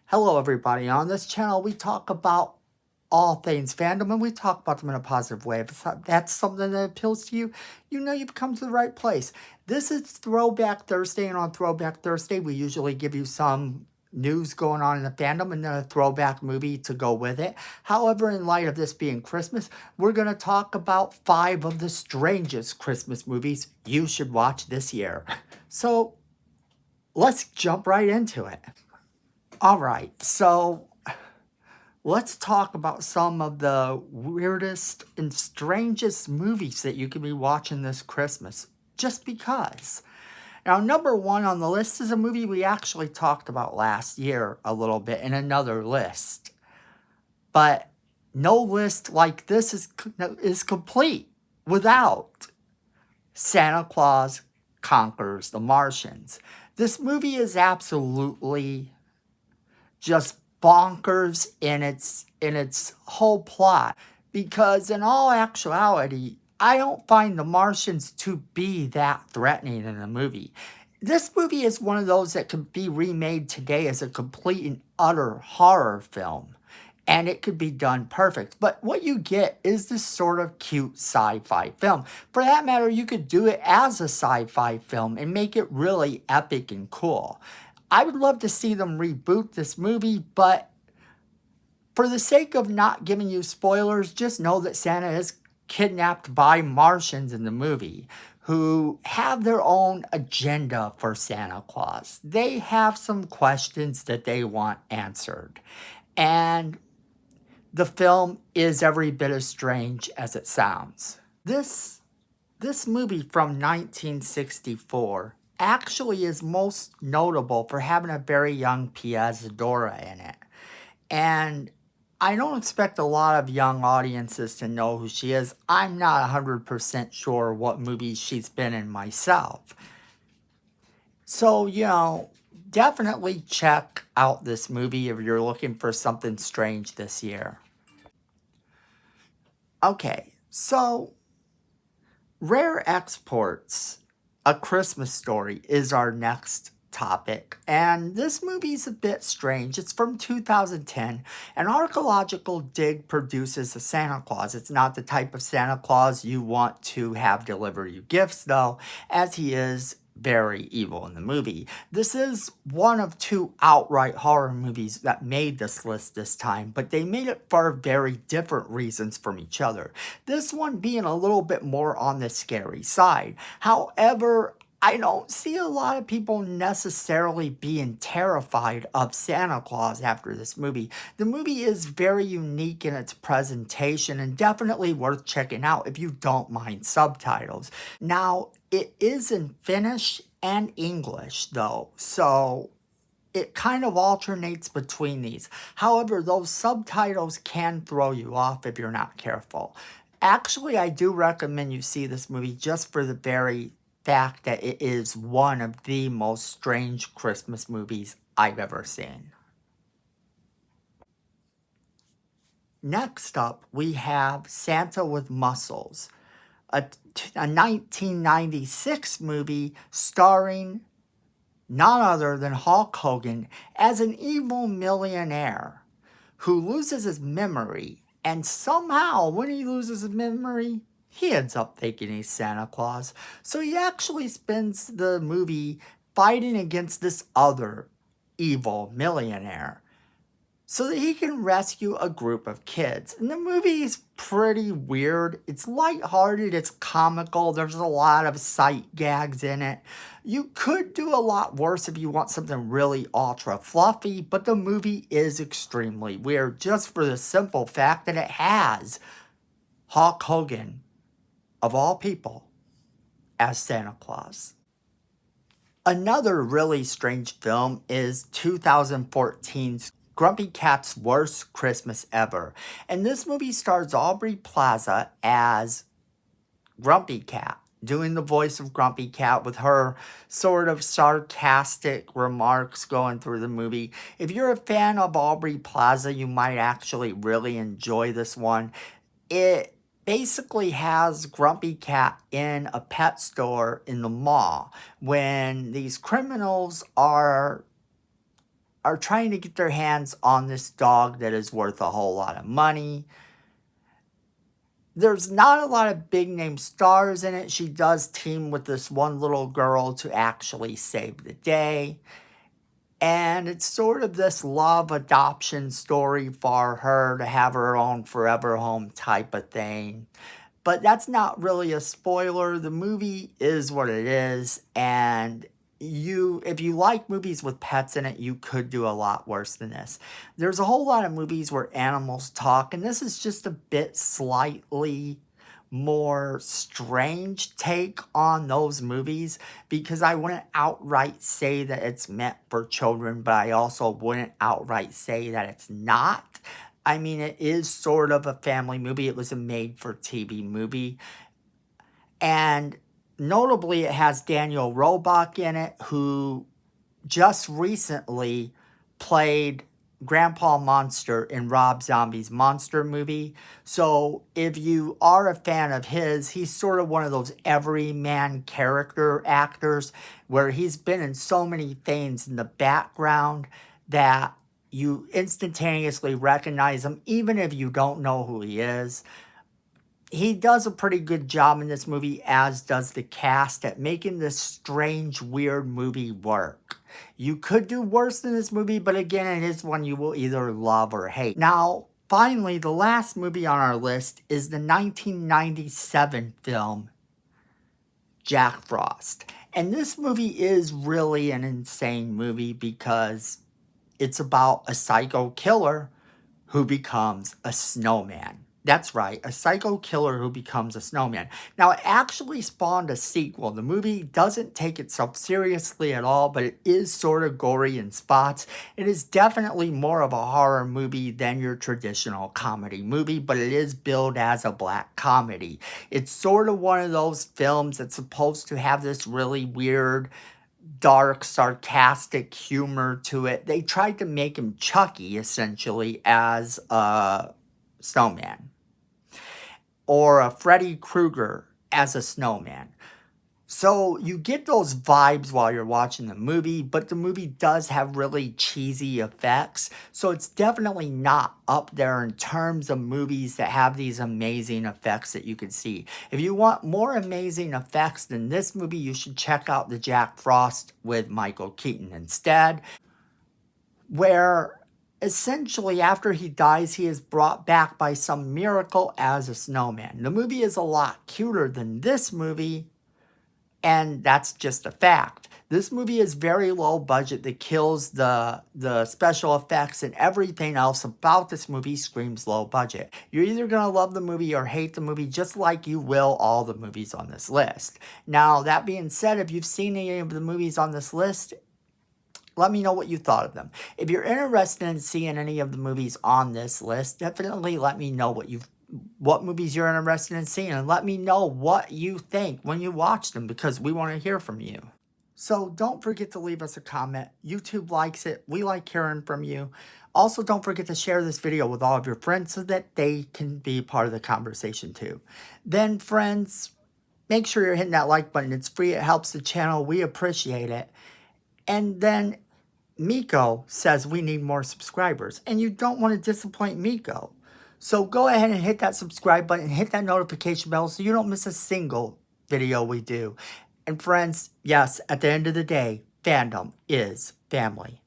Hello, everybody. On this channel, we talk about all things fandom and we talk about them in a positive way. If that's something that appeals to you, you know you've come to the right place. This is Throwback Thursday, and on Throwback Thursday, we usually give you some news going on in the fandom and then a throwback movie to go with it. However, in light of this being Christmas, we're going to talk about 5 of the strangest Christmas movies you should watch this year. So let's jump right into it. All right, so let's talk about some of the weirdest and strangest movies that you could be watching this Christmas, just because. Now, number 1 on the list is a movie we actually talked about last year a little bit in another list. But no list like this is complete without Santa Claus Conquers the Martians. This movie is absolutely just bonkers in its whole plot, because in all actuality I don't find the Martians to be that threatening in the movie. This movie is one of those that could be remade today as a complete and utter horror film, and it could be done perfect. But what you get is this sort of cute sci-fi film. For that matter, you could do it as a sci-fi film and make it really epic and cool. I would love to see them reboot this movie, but for the sake of not giving you spoilers, just know that Santa is kidnapped by Martians in the movie who have their own agenda for Santa Claus. They have some questions that they want answered. And the film is every bit as strange as it sounds. This movie from 1964 actually is most notable for having a very young Pia Zadora in it. And I don't expect a lot of young audiences to know who she is. I'm not 100% sure what movies she's been in myself. So, definitely check out this movie if you're looking for something strange this year. Okay, so Rare Exports, A Christmas Story is our next topic. And this movie's a bit strange. It's from 2010. An archaeological dig produces a Santa Claus. It's not the type of Santa Claus you want to have deliver you gifts, though, as he is very evil in the movie. This is one of 2 outright horror movies that made this list this time, but they made it for very different reasons from each other. This one being a little bit more on the scary side. However, I don't see a lot of people necessarily being terrified of Santa Claus after this movie. The movie is very unique in its presentation and definitely worth checking out if you don't mind subtitles. Now, it is in Finnish and English though, so it kind of alternates between these. However, those subtitles can throw you off if you're not careful. Actually, I do recommend you see this movie just for the very fact that it is one of the most strange Christmas movies I've ever seen. Next up, we have Santa with Muscles, a 1996 movie starring none other than Hulk Hogan as an evil millionaire who loses his memory, and somehow when he loses his memory, he ends up thinking he's Santa Claus. So he actually spends the movie fighting against this other evil millionaire so that he can rescue a group of kids. And the movie is pretty weird. It's lighthearted, it's comical, there's a lot of sight gags in it. You could do a lot worse if you want something really ultra fluffy, but the movie is extremely weird just for the simple fact that it has Hulk Hogan, of all people, as Santa Claus. Another really strange film is 2014's Grumpy Cat's Worst Christmas Ever. And this movie stars Aubrey Plaza as Grumpy Cat, doing the voice of Grumpy Cat with her sort of sarcastic remarks going through the movie. If you're a fan of Aubrey Plaza, you might actually really enjoy this one. It basically has Grumpy Cat in a pet store in the mall when these criminals are are trying to get their hands on this dog that is worth a whole lot of money. There's not a lot of big name stars in it. She does team with this one little girl to actually save the day. And it's sort of this love adoption story for her to have her own forever home type of thing. But that's not really a spoiler. The movie is what it is. And if you like movies with pets in it, you could do a lot worse than this. There's a whole lot of movies where animals talk, and this is just a bit slightly more strange take on those movies, because I wouldn't outright say that it's meant for children, but I also wouldn't outright say that it's not. I mean, it is sort of a family movie. It was a made-for-TV movie. And notably, it has Daniel Roebuck in it, who just recently played Grandpa Monster in Rob Zombie's Monster movie. So if you are a fan of his, he's sort of one of those everyman character actors where he's been in so many things in the background that you instantaneously recognize him, even if you don't know who he is. He does a pretty good job in this movie, as does the cast, at making this strange, weird movie work. You could do worse than this movie, but again, it is one you will either love or hate. Now, finally, the last movie on our list is the 1997 film, Jack Frost. And this movie is really an insane movie because it's about a psycho killer who becomes a snowman. That's right, a psycho killer who becomes a snowman. Now, it actually spawned a sequel. The movie doesn't take itself seriously at all, but it is sort of gory in spots. It is definitely more of a horror movie than your traditional comedy movie, but it is billed as a black comedy. It's sort of one of those films that's supposed to have this really weird, dark, sarcastic humor to it. They tried to make him Chucky, essentially, as a snowman, or a Freddy Krueger as a snowman. So you get those vibes while you're watching the movie, but the movie does have really cheesy effects. So it's definitely not up there in terms of movies that have these amazing effects that you can see. If you want more amazing effects than this movie, you should check out the Jack Frost with Michael Keaton instead, where essentially, after he dies, he is brought back by some miracle as a snowman. The movie is a lot cuter than this movie, and that's just a fact. This movie is very low budget. That kills the special effects, and everything else about this movie screams low budget. You're either going to love the movie or hate the movie, just like you will all the movies on this list. Now, that being said, if you've seen any of the movies on this list, let me know what you thought of them. If you're interested in seeing any of the movies on this list, definitely let me know what movies you're interested in seeing, and let me know what you think when you watch them, because we want to hear from you. So don't forget to leave us a comment. YouTube likes it. We like hearing from you. Also, don't forget to share this video with all of your friends so that they can be part of the conversation too. Then, friends, make sure you're hitting that like button. It's free. It helps the channel. We appreciate it. And then Miko says we need more subscribers, and you don't want to disappoint Miko. So go ahead and hit that subscribe button and hit that notification bell so you don't miss a single video we do. And friends, yes, at the end of the day, fandom is family.